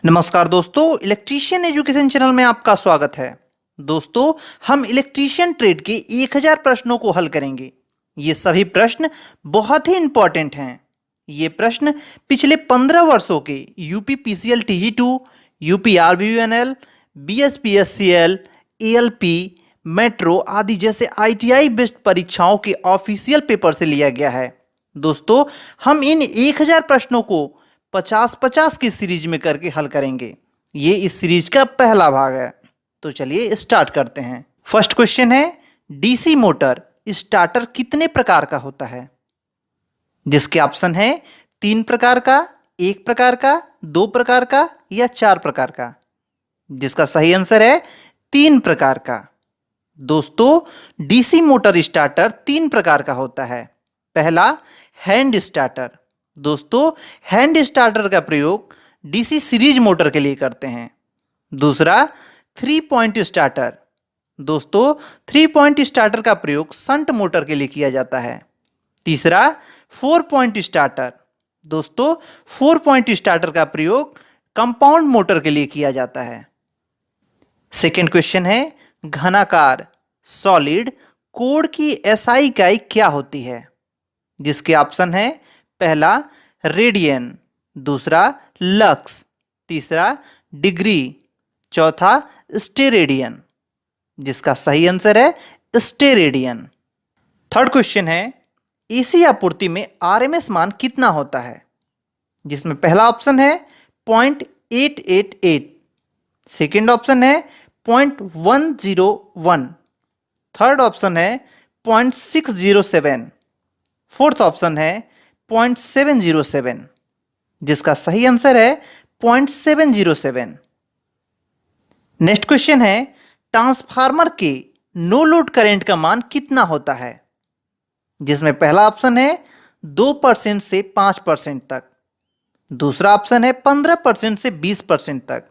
नमस्कार दोस्तों, electrician education channel में आपका स्वागत है। दोस्तों, हम इलेक्ट्रीशियन ट्रेड के 1000 प्रश्नों को हल करेंगे। ये सभी प्रश्न बहुत ही इंपॉर्टेंट हैं। ये प्रश्न पिछले 15 वर्षों के यूपी पीसीएल टीजी2, UP RBUNL, BSPSCL, ALP, metro आदि जैसे आईटीआई बेस्ड परीक्षाओं के ऑफिशियल पेपर से लिया गया है। दोस्तों, हम इन 1000 प्रश्नों को 50-50 की सीरीज में करके हल करेंगे। ये इस सीरीज का पहला भाग है। तो चलिए स्टार्ट करते हैं। फर्स्ट क्वेश्चन है, डीसी मोटर स्टार्टर कितने प्रकार का होता है? जिसके ऑप्शन है 3 प्रकार का, 1 प्रकार का, 2 प्रकार का या 4 प्रकार का। जिसका सही आंसर है 3 प्रकार का। दोस्तों, डीसी मोटर स्टार्टर 3 प्रकार का होता है। पहला, हैंड स्टार्टर। दोस्तों, हैंड स्टार्टर का प्रयोग डीसी सीरीज मोटर के लिए करते हैं। दूसरा, 3 पॉइंट स्टार्टर। दोस्तों, 3 पॉइंट स्टार्टर का प्रयोग शंट मोटर के लिए किया जाता है। तीसरा, 4 पॉइंट स्टार्टर। दोस्तों, 4 पॉइंट स्टार्टर का प्रयोग कंपाउंड मोटर के लिए किया जाता है। सेकेंड क्वेश्चन है, घनाकार सॉलिड कोड की एसआई इकाई क्या होती है? जिसके ऑप्शन है, पहला रेडियन, दूसरा लक्स, तीसरा डिग्री, चौथा स्टेरेडियन। जिसका सही आंसर है स्टेरेडियन। थर्ड क्वेश्चन है, एसी आपूर्ति में आरएमएस मान कितना होता है? जिसमें पहला ऑप्शन है 0.888, सेकेंड ऑप्शन है 0.101, थर्ड ऑप्शन है 0.607, फोर्थ ऑप्शन है 0.707। जिसका सही आंसर है 0.707। नेक्स्ट क्वेश्चन है, ट्रांसफार्मर के नो लोड करंट का मान कितना होता है? जिसमें पहला ऑप्शन है 2% से 5% तक, दूसरा ऑप्शन है 15% से 20% तक,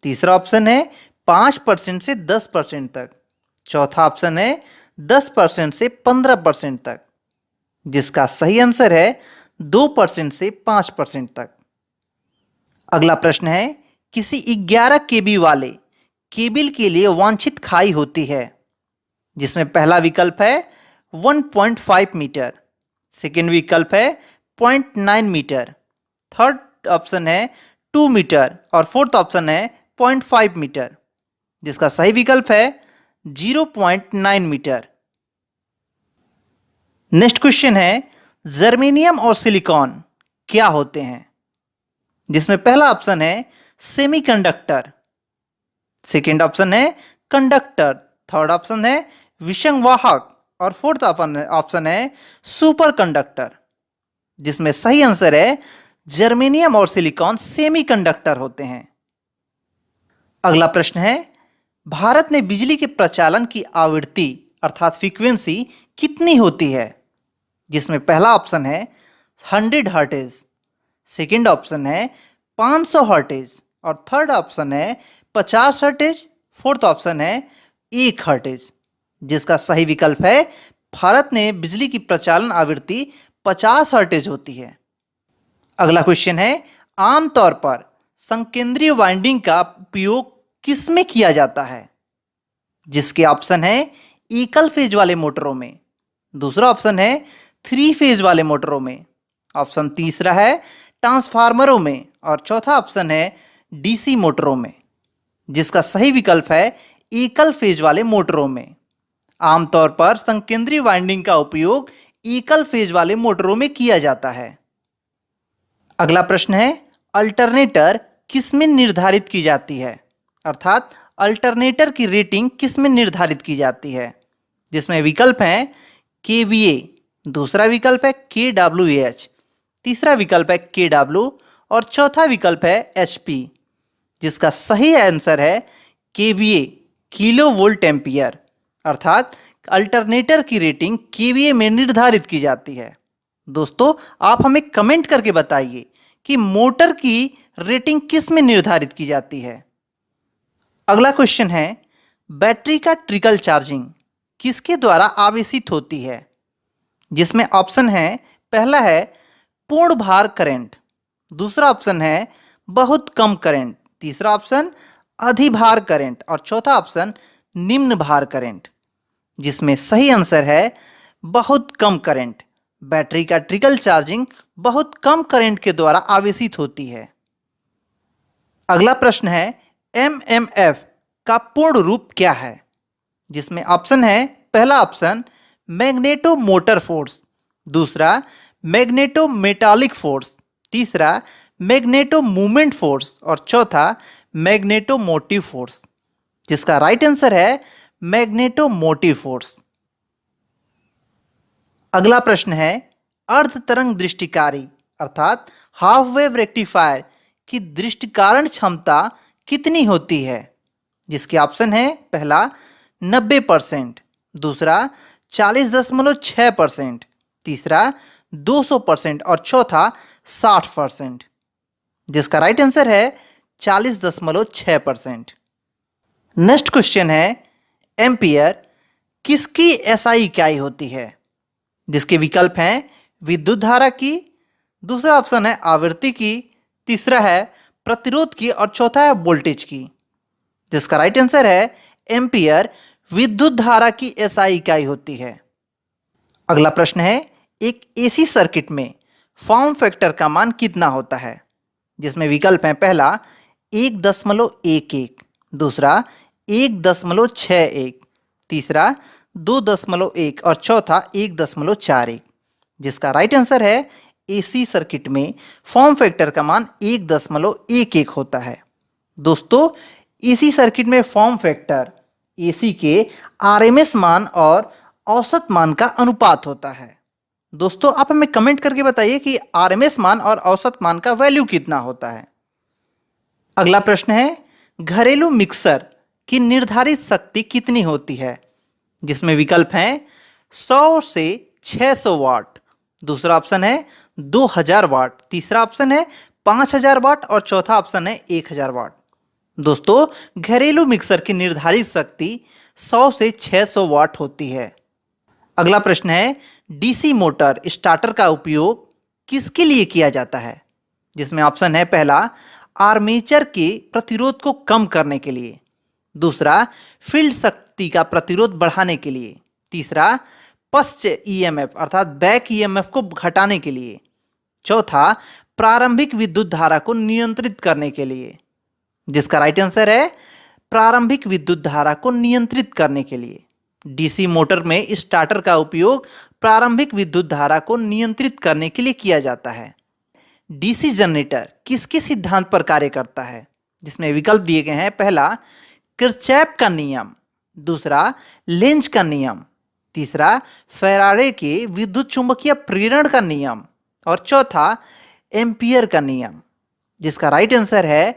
तीसरा ऑप्शन है 5% से 10% तक, चौथा ऑप्शन है 10% से 15% तक। जिसका सही आंसर है 2% से 5% तक। अगला प्रश्न है, किसी 11 केबी वाले केबल के लिए वांछित खाई होती है? जिसमें पहला विकल्प है 1.5 मीटर, सेकेंड विकल्प है 0.9 मीटर, थर्ड ऑप्शन है 2 मीटर और फोर्थ ऑप्शन है 0.5 मीटर। जिसका सही विकल्प है 0.9 मीटर। नेक्स्ट क्वेश्चन है, जर्मेनियम और सिलिकॉन क्या होते हैं? जिसमें पहला ऑप्शन है सेमीकंडक्टर, सेकेंड ऑप्शन है कंडक्टर, थर्ड ऑप्शन है विसंवाहक और फोर्थ ऑप्शन है सुपर कंडक्टर। जिसमें सही आंसर है जर्मेनियम और सिलिकॉन सेमीकंडक्टर होते हैं। अगला प्रश्न है, भारत में बिजली के प्रचालन की आवृत्ति अर्थात फ्रीक्वेंसी कितनी होती है? जिसमें पहला ऑप्शन है 100 हर्ट्ज, सेकेंड ऑप्शन है 500 हर्ट्ज और थर्ड ऑप्शन है 50 हर्ट्ज, फोर्थ ऑप्शन है 1 हर्ट्ज। जिसका सही विकल्प है, भारत में बिजली की प्रचालन आवृत्ति 50 हर्ट्ज होती है। अगला क्वेश्चन है, आमतौर पर संकेंद्रीय वाइंडिंग का उपयोग किसमें किया जाता है? जिसके ऑप्शन है एकल फेज वाले मोटरों में, दूसरा ऑप्शन है 3 फेज वाले मोटरों में, ऑप्शन तीसरा है ट्रांसफार्मरों में और चौथा ऑप्शन है डीसी मोटरों में। जिसका सही विकल्प है एकल फेज वाले मोटरों में। आमतौर पर संकेंद्रीय वाइंडिंग का उपयोग एकल फेज वाले मोटरों में किया जाता है। अगला प्रश्न है, अल्टरनेटर किसमें निर्धारित की जाती है? अर्थात अल्टरनेटर की रेटिंग किसमें निर्धारित की जाती है? जिसमें विकल्प हैं केवीए, दूसरा विकल्प है केडब्ल्यूएच, तीसरा विकल्प है केडब्ल्यू और चौथा विकल्प है एचपी। जिसका सही आंसर है केवीए, किलो वोल्ट एम्पियर। अर्थात अल्टरनेटर की रेटिंग केवीए में निर्धारित की जाती है। दोस्तों, आप हमें कमेंट करके बताइए कि मोटर की रेटिंग किस में निर्धारित की जाती है। अगला क्वेश्चन है, बैटरी का ट्रिकल चार्जिंग किसके द्वारा आवेशित होती है? जिसमें ऑप्शन है, पहला है पूर्ण भार करंट, दूसरा ऑप्शन है बहुत कम करंट, तीसरा ऑप्शन अधिभार करंट और चौथा ऑप्शन निम्न भार करंट, जिसमें सही आंसर है बहुत कम करंट। बैटरी का ट्रिकल चार्जिंग बहुत कम करंट के द्वारा आवेशित होती है। अगला प्रश्न है एमएमएफ का पूर्ण रूप क्या है, जिसमें ऑप्शन है पहला ऑप्शन मैग्नेटो मोटर फोर्स, दूसरा मैग्नेटो मेटालिक फोर्स, तीसरा मैग्नेटो मूवमेंट फोर्स और चौथा मैग्नेटो मोटिव फोर्स, जिसका राइट आंसर है मैग्नेटो मोटिव फोर्स। अगला प्रश्न है अर्ध तरंग दृष्टिकारी अर्थात हाफ वेव रेक्टिफायर की दृष्टिकारण क्षमता कितनी होती है, जिसके ऑप्शन है पहला 90%, दूसरा 40.6%, तीसरा 200% और चौथा 60%, जिसका राइट आंसर है 40.6%। नेक्स्ट क्वेश्चन है एम्पियर किसकी एसआई इकाई होती है, जिसके विकल्प हैं विद्युत धारा की, दूसरा ऑप्शन है आवृत्ति की, तीसरा है प्रतिरोध की और चौथा है वोल्टेज की, जिसका राइट आंसर है एम्पियर विद्युत धारा की एसआई इकाई होती है। अगला प्रश्न है एक एसी सर्किट में फॉर्म फैक्टर का मान कितना होता है, जिसमें विकल्प हैं पहला 1.11, दूसरा 1.61, तीसरा 2.1 और चौथा 1.41, जिसका राइट आंसर है एसी सर्किट में फॉर्म फैक्टर का मान 1.11 होता है। दोस्तों एसी सर्किट में फॉर्म फैक्टर एसी के आरएमएस मान और औसत मान का अनुपात होता है। दोस्तों आप हमें कमेंट करके बताइए कि आरएमएस मान और औसत मान का वैल्यू कितना होता है। अगला प्रश्न है घरेलू मिक्सर की निर्धारित शक्ति कितनी होती है, जिसमें विकल्प हैं 100 से 600 वाट, दूसरा ऑप्शन है 2000 वाट, तीसरा ऑप्शन है 5000 वाट और चौथा ऑप्शन है 1000 वाट। दोस्तों घरेलू मिक्सर की निर्धारित शक्ति 100 से 600 वाट होती है। अगला प्रश्न है डीसी मोटर स्टार्टर का उपयोग किसके लिए किया जाता है, जिसमें ऑप्शन है पहला आर्मेचर के प्रतिरोध को कम करने के लिए, दूसरा फील्ड शक्ति का प्रतिरोध बढ़ाने के लिए, तीसरा पश्च ईएमएफ अर्थात बैक ईएमएफ को घटाने के लिए, चौथा प्रारंभिक विद्युत धारा को नियंत्रित करने के लिए, जिसका राइट आंसर है प्रारंभिक विद्युत धारा को नियंत्रित करने के लिए। डीसी मोटर में स्टार्टर का उपयोग प्रारंभिक विद्युत धारा को नियंत्रित करने के लिए किया जाता है। डीसी जनरेटर किसके सिद्धांत पर कार्य करता है, जिसमें विकल्प दिए गए हैं पहला किरचॉफ का नियम, दूसरा लेंज का नियम, तीसरा फैराडे के विद्युत चुंबकीय प्रेरण का नियम और चौथा एम्पियर का नियम, जिसका राइट आंसर है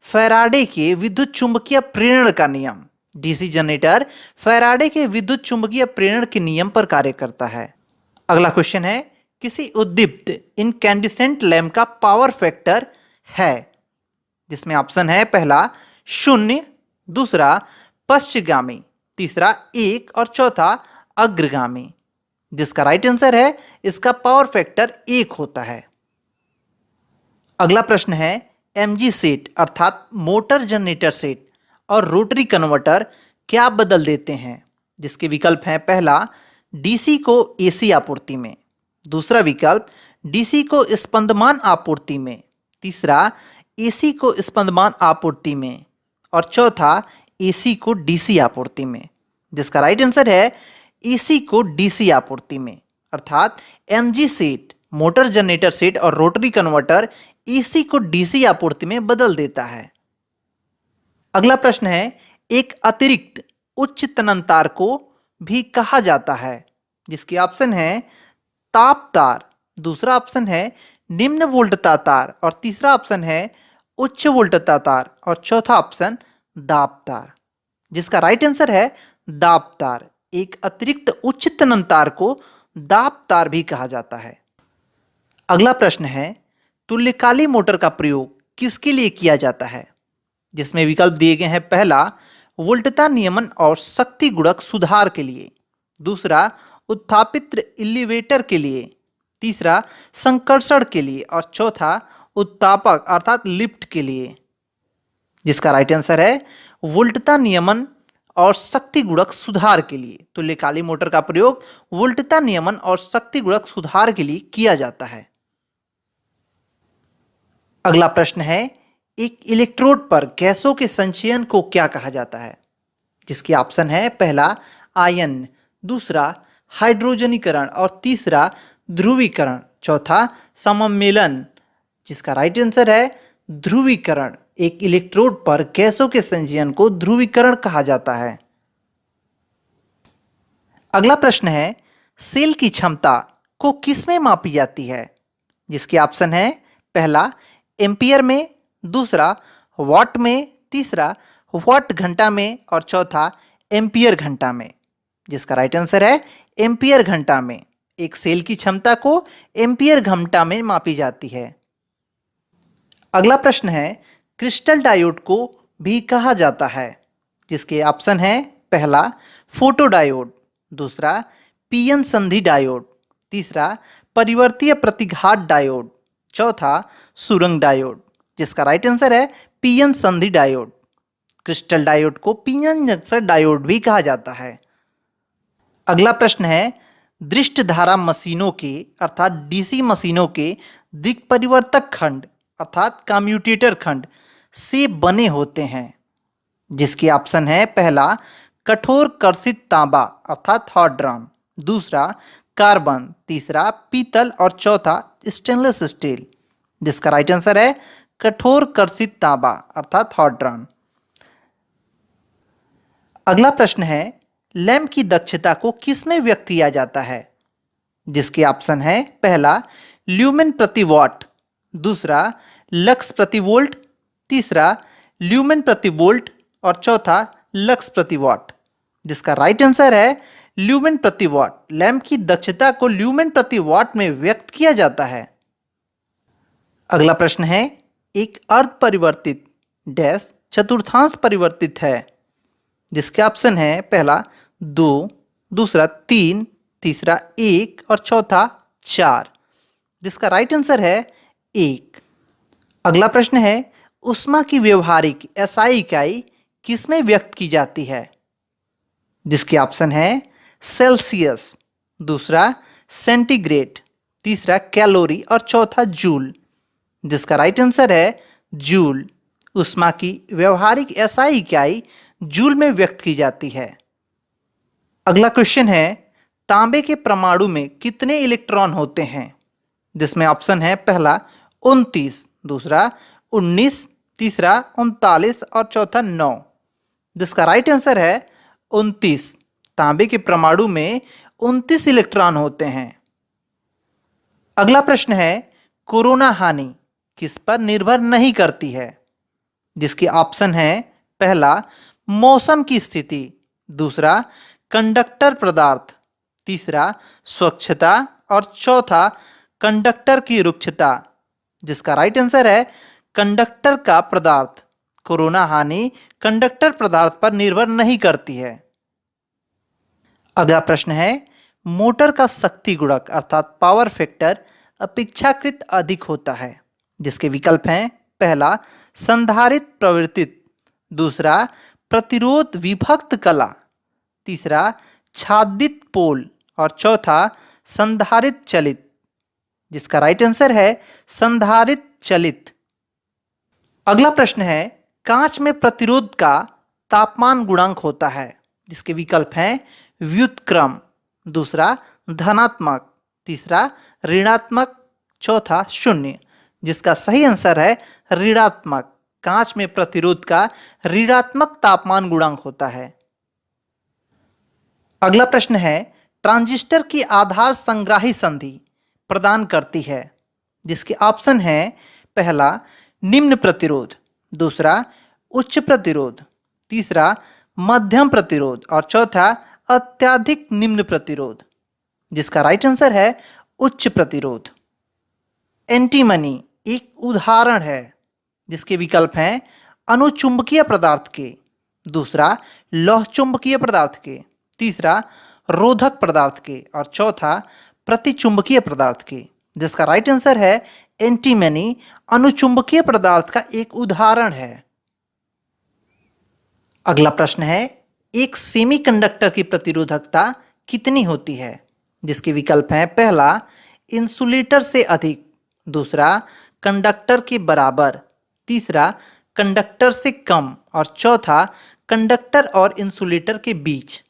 फैराडे के विद्युत चुंबकीय प्रेरण का नियम। डीसी जनरेटर फैराडे के विद्युत चुंबकीय प्रेरण के नियम पर कार्य करता है। अगला क्वेश्चन है किसी उद्दीप्त इनकैंडिसेंट लैंप का पावर फैक्टर है, जिसमें ऑप्शन है पहला 0, दूसरा पश्चगामी, तीसरा 1 और चौथा अग्रगामी, जिसका राइट आंसर है इसका पावर फैक्टर 1 होता है। अगला प्रश्न है एमजी सेट अर्थात मोटर जनरेटर सेट और रोटरी कन्वर्टर क्या बदल देते हैं, जिसके विकल्प हैं पहला डीसी को एसी आपूर्ति में, दूसरा विकल्प डीसी को स्पंदमान आपूर्ति में, तीसरा एसी को स्पंदमान आपूर्ति में और चौथा एसी को डीसी आपूर्ति में, जिसका राइट आंसर है एसी को डीसी आपूर्ति में। अर्थात MG set motor generator set और रोटरी कन्वर्टर एसी को डीसी आपूर्ति में बदल देता है। अगला प्रश्न है एक अतिरिक्त उच्च तनन तार को भी कहा जाता है, जिसके ऑप्शन है ताप तार, दूसरा ऑप्शन है निम्न वोल्टता तार और तीसरा ऑप्शन है उच्च वोल्टता तार और चौथा ऑप्शन दाब तार, जिसका राइट आंसर है दाब तार। एक अतिरिक्त उच्च तनन तार को दाब तार भी कहा जाता है। अगला प्रश्न है तुल्यकाली मोटर का प्रयोग किसके लिए किया जाता है, जिसमें विकल्प दिए गए हैं पहला वोल्टता नियमन और शक्ति गुणक सुधार के लिए, दूसरा उत्थापित एलिवेटर के लिए, तीसरा संकर्षण के लिए और चौथा उत्तापक अर्थात लिफ्ट के लिए, जिसका राइट आंसर है वोल्टता नियमन और शक्ति गुणक सुधार के लिए। तुल्यकालिक मोटर का प्रयोग वोल्टता नियमन और शक्ति गुणक सुधार के लिए किया जाता है। अगला प्रश्न है, एक इलेक्ट्रोड पर गैसों के संचयन को क्या कहा जाता है? जिसकी ऑप्शन है पहला आयन, दूसरा हाइड्रोजनीकरण और तीसरा ध्रुवीकरण, चौथा सममेलन। जिसका राइट आंसर है ध्रुवीकरण। एक इलेक्ट्रोड पर गैसों के संचयन को ध्रुवीकरण कहा जाता है। अगला प्रश्न है, सेल की क्षमता को किसमें मापी जाती है? जिसकी ऑप्शन है पहला एम्पियर में, दूसरा वाट में, तीसरा वाट घंटा में और चौथा एम्पियर घंटा में। जिसका राइट आंसर है एम्पियर घंटा में। एक सेल की क्षमता को एम्पियर घंटा में मापी जाती है। अगला प्रश्न है, क्रिस्टल डायोड को भी कहा जाता है। जिसके ऑप्शन है पहला फोटो डायोड, दूसरा पीएन संधि डायोड, तीसरा परिवर्तीय प्रतिघात डायोड, चौथा सुरंग डायोड। जिसका राइट आंसर है पीएन संधि डायोड। क्रिस्टल डायोड को पीएन जंक्शन डायोड भी कहा जाता है। अगला प्रश्न है, दृष्ट धारा मशीनों के अर्थात डीसी मशीनों के दिक्परिवर्तक खंड अर्थात कम्यूटेटर खंड से बने होते हैं। जिसकी ऑप्शन है पहला कठोर कर्षित तांबा अर्थात हॉट ड्रम, दूसरा कार्बन, तीसरा पीतल और चौथा स्टेनलेस स्टील। जिसका राइट आंसर है कठोर कर्षित तांबा अर्थात हॉट ड्रम। अगला प्रश्न है, लैंप की दक्षता को किसमें व्यक्त किया जाता है? जिसके ऑप्शन है पहला ल्यूमेन प्रति वॉट, दूसरा लक्स प्रति वोल्ट, तीसरा ल्यूमेन प्रति वोल्ट और चौथा लक्स प्रति वॉट। जिसका राइट आंसर है ल्यूमेन प्रति वॉट। लैंप की दक्षता को ल्यूमेन प्रति वॉट में व्यक्त किया जाता है। अगला प्रश्न है, एक अर्ध परिवर्तित डैश चतुर्थांश परिवर्तित है। जिसके ऑप्शन है पहला 2, दूसरा 3, तीसरा 1 और चौथा 4। जिसका राइट आंसर है 1। अगला प्रश्न है, ऊष्मा की व्यवहारिक एसआई इकाई किसमें व्यक्त की जाती है? जिसके ऑप्शन है सेल्सियस, दूसरा सेंटीग्रेड, तीसरा कैलोरी और चौथा जूल। जिसका राइट आंसर है जूल। ऊष्मा की व्यवहारिक एसआई इकाई जूल में व्यक्त की जाती है। अगला क्वेश्चन है, तांबे के परमाणु में कितने इलेक्ट्रॉन होते हैं? जिसमें ऑप्शन है पहला 29, दूसरा 19, तीसरा 39 और चौथा 9। जिसका राइट आंसर है 29। तांबे के परमाणु में 29 इलेक्ट्रॉन होते हैं। अगला प्रश्न है, कोरोना हानि किस पर निर्भर नहीं करती है? जिसके ऑप्शन है पहला मौसम की स्थिति, दूसरा कंडक्टर पदार्थ, तीसरा स्वच्छता और चौथा कंडक्टर की रुक्षता। जिसका राइट आंसर है कंडक्टर का पदार्थ। कोरोना हानि कंडक्टर पदार्थ पर निर्भर नहीं करती है। अगला प्रश्न है, मोटर का शक्ति गुणक अर्थात पावर फैक्टर अपेक्षाकृत अधिक होता है। जिसके विकल्प हैं पहला संधारित प्रवर्तित, दूसरा प्रतिरोध विभक्त कला, तीसरा छादित पोल और चौथा संधारित चलित। जिसका राइट आंसर है संधारित चलित। अगला प्रश्न है, कांच में प्रतिरोध का तापमान गुणांक होता है। जिसके विकल्प हैं व्युत्क्रम, दूसरा धनात्मक, तीसरा ऋणात्मक, चौथा शून्य। जिसका सही आंसर है ऋणात्मक। कांच में प्रतिरोध का ऋणात्मक तापमान गुणांक होता है। अगला प्रश्न है, ट्रांजिस्टर की आधार संग्राही संधि प्रदान करती है। जिसके ऑप्शन है पहला निम्न प्रतिरोध, दूसरा उच्च प्रतिरोध, तीसरा मध्यम प्रतिरोध और चौथा अत्यधिक निम्न प्रतिरोध। जिसका राइट आंसर है उच्च प्रतिरोध। एंटीमनी एक उदाहरण है। जिसके विकल्प हैं अनुचुंबकीय पदार्थ के, दूसरा लौह चुंबकीय पदार्थ के, तीसरा रोधक पदार्थ के और चौथा प्रतिचुंबकीय पदार्थ के। जिसका राइट आंसर है एंटीमनी अनुचुंबकीय पदार्थ का एक उदाहरण है। अगला प्रश्न है, एक सेमीकंडक्टर की प्रतिरोधकता कितनी होती है? जिसके विकल्प हैं, पहला इंसुलेटर से अधिक, दूसरा कंडक्टर के बराबर, तीसरा कंडक्टर से कम और चौथा कंडक्टर और इंसुलेटर के बीच।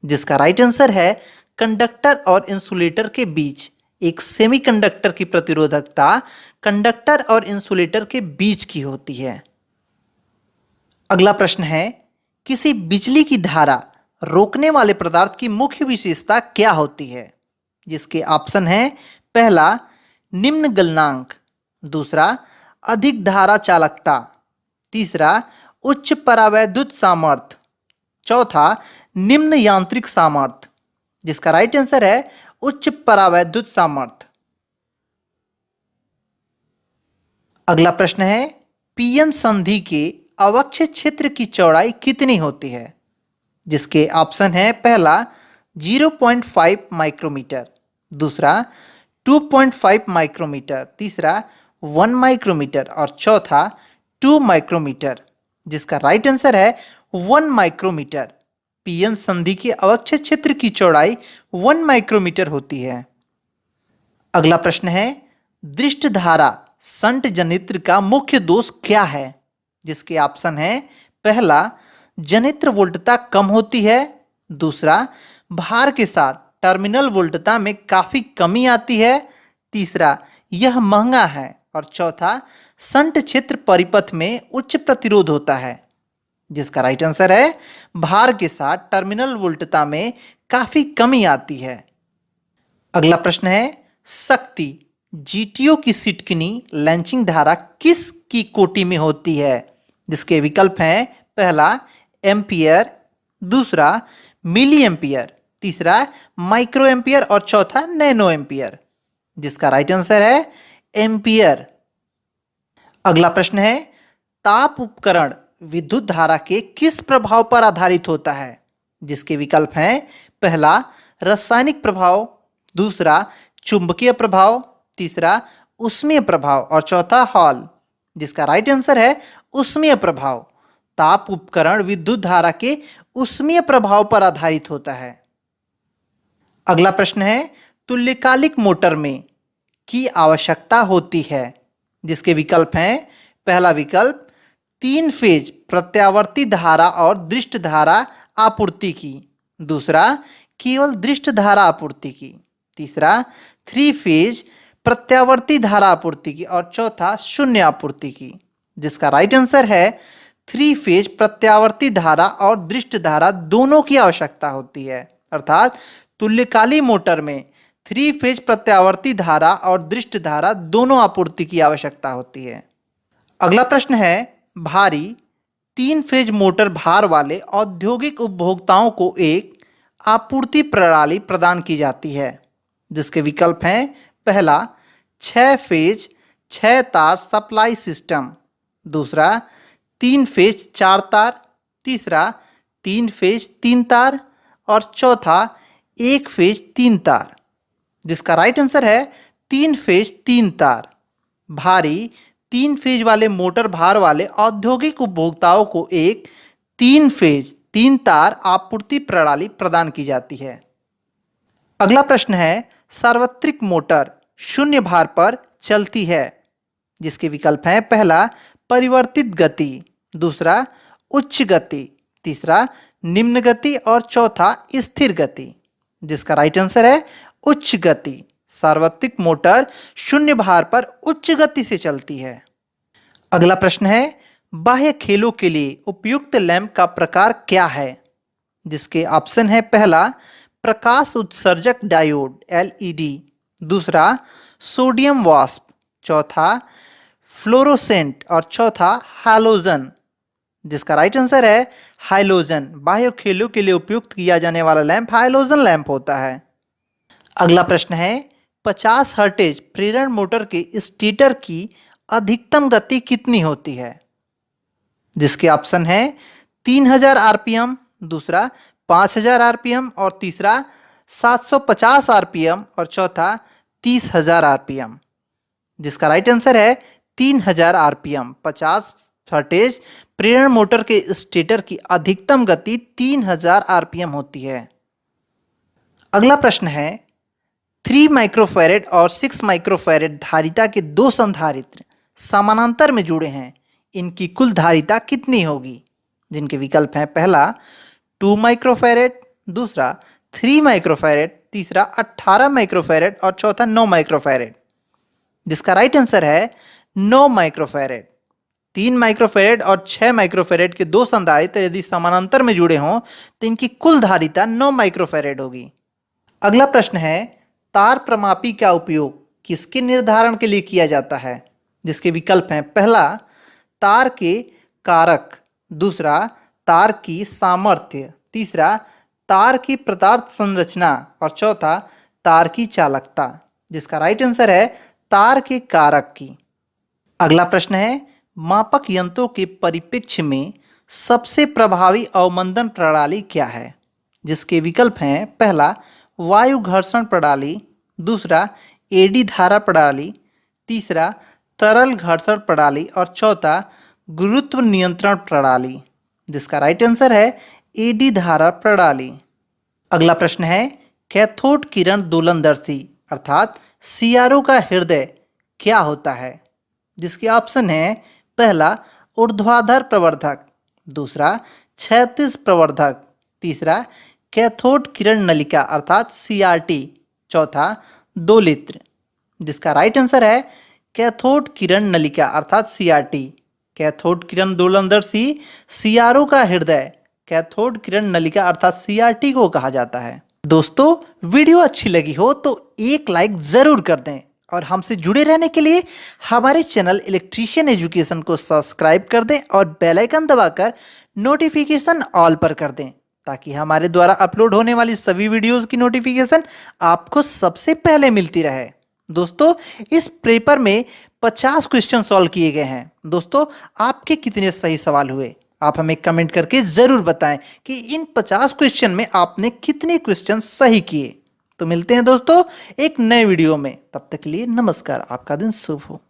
जिसका राइट आंसर है कंडक्टर और इंसुलेटर के बीच। एक सेमीकंडक्टर की प्रतिरोधकता कंडक्टर और इंसुलेटर के बीच की होती है। अगला प्रश्न है, किसी बिजली की धारा रोकने वाले पदार्थ की मुख्य विशेषता क्या होती है? जिसके ऑप्शन हैं, पहला निम्न गलनांक, दूसरा अधिक धारा चालकता, तीसरा उच्च परावैद्युत सामर्थ्य, चौथा निम्न यांत्रिक सामर्थ्य। जिसका राइट आंसर है उच्च परावैद्युत सामर्थ्य। अगला प्रश्न है, पीएन संधि के अवक्षय क्षेत्र की चौड़ाई कितनी होती है? जिसके ऑप्शन है, पहला 0.5 माइक्रोमीटर, दूसरा 2.5 माइक्रोमीटर, तीसरा 1 माइक्रोमीटर और चौथा 2 माइक्रोमीटर। जिसका राइट आंसर है 1 माइक्रोमीटर। पीएन संधि के अवक्षय क्षेत्र की चौड़ाई 1 माइक्रोमीटर होती है। अगला प्रश्न है, दृष्ट धारा शंट जनित्र का मुख्य दोष क्या है? जिसके ऑप्शन है, पहला जनित्र वोल्टता कम होती है, दूसरा भार के साथ टर्मिनल वोल्टता में काफी कमी आती है, तीसरा यह महंगा है और चौथा शंट क्षेत्र परिपथ में उच्च प्रतिरोध होता है। जिसका राइट आंसर है भार के साथ टर्मिनल वोल्टता में काफी कमी आती है। अगला प्रश्न है, शक्ति जीटीओ की सिटकनी लैंचिंग धारा किस की कोटि में होती है? जिसके विकल्प हैं, पहला एम्पियर, दूसरा मिली एम्पियर, तीसरा माइक्रो एम्पियर और चौथा नैनो एम्पियर। जिसका राइट आंसर है एम्पियर। अगला प्रश्न है, ताप उपकरण विद्युत धारा के किस प्रभाव पर आधारित होता है? जिसके विकल्प हैं, पहला रासायनिक प्रभाव, दूसरा चुंबकीय प्रभाव, तीसरा ऊष्मीय प्रभाव और चौथा हॉल। जिसका राइट आंसर है ऊष्मीय प्रभाव। ताप उपकरण विद्युत धारा के ऊष्मीय प्रभाव पर आधारित होता है। अगला प्रश्न है, तुल्यकालिक मोटर में की आवश्यकता होती है? जिसके विकल्प हैं, पहला विकल्प 3 फेज प्रत्यावर्ती धारा और दृष्ट धारा आपूर्ति की, दूसरा केवल दृष्ट धारा आपूर्ति की, तीसरा 3 फेज प्रत्यावर्ती धारा आपूर्ति की और चौथा शून्य आपूर्ति की। जिसका राइट आंसर है 3 फेज प्रत्यावर्ती धारा और दृष्ट धारा दोनों की आवश्यकता होती है। अर्थात तुल्यकालिक मोटर में 3 फेज प्रत्यावर्ती धारा और दृष्ट धारा दोनों आपूर्ति की आवश्यकता होती है। अगला प्रश्न है, भारी 3 फेज मोटर भार वाले औद्योगिक उपभोक्ताओं को एक आपूर्ति प्रणाली प्रदान की जाती है। जिसके विकल्प हैं, पहला 6 फेज 6 तार सप्लाई सिस्टम, दूसरा 3 फेज 4 तार, तीसरा 3 फेज 3 तार और चौथा 1 फेज 3 तार। जिसका राइट आंसर है 3 फेज 3 तार। भारी 3 फेज वाले मोटर भार वाले औद्योगिक उपभोक्ताओं को एक 3 फेज 3 तार आपूर्ति प्रणाली प्रदान की जाती है। अगला प्रश्न है, सार्वत्रिक मोटर शून्य भार पर चलती है। जिसके विकल्प हैं, पहला परिवर्तित गति, दूसरा उच्च गति, तीसरा निम्न गति और चौथा स्थिर गति। जिसका राइट आंसर है उच्च गति। सार्वत्रिक मोटर शून्य भार पर उच्च गति से चलती है। अगला प्रश्न है, बाह्य खेलों के लिए उपयुक्त लैंप का प्रकार क्या है? जिसके ऑप्शन है, पहला प्रकाश उत्सर्जक डायोड एलईडी, दूसरा सोडियम वास्प, चौथा फ्लोरोसेंट और चौथा हैलोजन। जिसका राइट आंसर है हैलोजन। बाह्य खेलों के लिए उपयुक्त किया जाने वाला लैंप हैलोजन लैंप होता है। अगला प्रश्न है, 50 हर्ट्ज प्रेरण मोटर के स्टेटर की अधिकतम गति कितनी होती है? जिसके ऑप्शन है, 3000 आरपीएम, दूसरा 5000 आरपीएम और तीसरा 750 आरपीएम और चौथा 30000 आरपीएम। जिसका राइट आंसर है 3000 आरपीएम। 50 हर्ट्ज प्रेरण मोटर के स्टेटर की अधिकतम गति 3000 आरपीएम होती है। अगला प्रश्न है 3 माइक्रोफैरेड और 6 माइक्रोफैरेड धारिता के दो संधारित्र समानांतर में जुड़े हैं, इनकी कुल धारिता कितनी होगी? जिनके विकल्प हैं, पहला 2 माइक्रोफैरेड, दूसरा 3 माइक्रोफैरेड, तीसरा 18 माइक्रोफैरेड और चौथा 9 माइक्रोफैरेड। जिसका राइट आंसर है 9 माइक्रोफैरेड। 3 माइक्रोफैरेड और 6 माइक्रोफैरेड के दो संधारित्र यदि समानांतर में जुड़े हों तो इनकी कुल धारिता 9 माइक्रोफैरेड होगी। अगला प्रश्न है तार प्रमापी का उपयोग किसके निर्धारण के लिए किया जाता है? जिसके विकल्प हैं, पहला तार के कारक, दूसरा तार की सामर्थ्य, तीसरा तार की पदार्थ संरचना और चौथा तार की चालकता। जिसका राइट आंसर है तार के कारक की। अगला प्रश्न है मापक यंत्रों के परिप्रेक्ष्य में सबसे प्रभावी अवमंदन प्रणाली क्या है? जिसके विकल्प हैं, पहला वायु घर्षण प्रणाली, दूसरा एडी धारा प्रणाली, तीसरा तरल घर्षण प्रणाली और चौथा गुरुत्व नियंत्रण प्रणाली। जिसका राइट आंसर है एडी धारा प्रणाली। अगला प्रश्न है कैथोड किरण दोलनदर्शी अर्थात सीआरओ का हृदय क्या होता है? जिसके ऑप्शन है, पहला ऊर्ध्वाधर प्रवर्धक, दूसरा क्षैतिज प्रवर्धक, तीसरा कैथोड किरण नलिका अर्थात सीआरटी, चौथा दोलित्र। जिसका राइट आंसर है कैथोड किरण नलिका अर्थात सीआरटी। कैथोड किरण दोलनदर्शी सीआरओ का हृदय कैथोड किरण नलिका अर्थात सीआरटी को कहा जाता है। दोस्तों, वीडियो अच्छी लगी हो तो एक लाइक जरूर कर दें और हमसे जुड़े रहने के लिए हमारे चैनल इलेक्ट्रीशियन एजुकेशन को सब्सक्राइब कर दें और बेल आइकन दबाकर नोटिफिकेशन ऑल पर कर दें ताकि हमारे द्वारा अपलोड होने वाली सभी वीडियोस की नोटिफिकेशन आपको सबसे पहले मिलती रहे। दोस्तों, इस पेपर में 50 क्वेश्चन सॉल्व किए गए हैं। दोस्तों, आपके कितने सही सवाल हुए? आप हमें कमेंट करके ज़रूर बताएं कि इन 50 क्वेश्चन में आपने कितने क्वेश्चन सही किए। तो मिलते हैं दोस्तों एक नए वीडियो में, तब तक के लिए नमस्कार, आपका दिन शुभ हो।